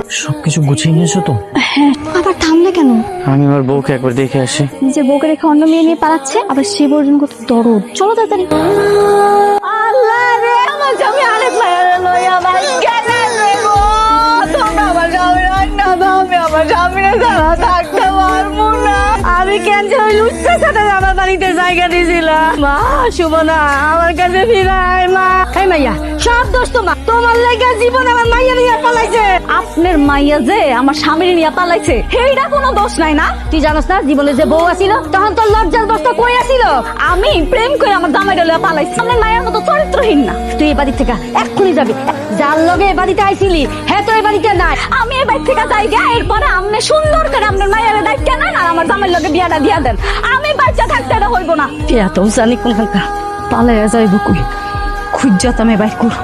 সবকিছু গুছিয়ে নিয়েছো তো? হ্যাঁ, আবার থামলে কেন? আমি আমার বউকে একবার দেখে আসি। নিজের বউকে রেখে অন্য মেয়ে নিয়ে পালাচ্ছে, আবার সে বর্জন কত দরদ। চলো তাড়াতাড়ি। আল্লাহ রে, আমার স্বামী আরেক মায়ের লইয়া ভাই কেন রে গো? তোমরা আমার স্বামীর আন্না দাও, আমি আমার স্বামীর ছাড়া থাকতে পারবো না। আমি কেন যে ওই লুচ্চার সাথে আমার বাড়িতে জায়গা দিয়েছিলাম। মা সুবনা আমার কাছে ফিরায়। মা এই মাইয়া, সব দোষ তোমার। তোমার লেগে জীবন আমার মাইয়া নিয়ে পালাইছে। আপনার মাইয়া যে আমার স্বামীর নিয়ে পালাইছে, সেইটা কোনো দোষ নাই না? তুই জানোস না জীবনে যে বউ আসিল তখন তোর লজ্জার বস্তা কই আসিল? আমি প্রেম করে আমার জামাইটা লইয়া পালাইছি। আপনার মায়ের মতো চরিত্রহীন না। তুই এই বাড়ি থেকে এক্ষুনি যাবি। যার লগে এই বাড়িতে আইছিলি হ্যাঁ তো এই বাড়িতে নাই। আমি এই বাড়ি থেকে যাই গা, এরপরে আপনি সুন্দর করে আপনার মায়ের দায়িত্ব নেন আর আমার জামাইয়ের লগে বিয়াটা দিয়া দেন। আমি বাচ্চা থাকতে এটা হইব না। এত জানি কোন পালাইয়া যাইব কই? খুঁজ আমি বাইর করব।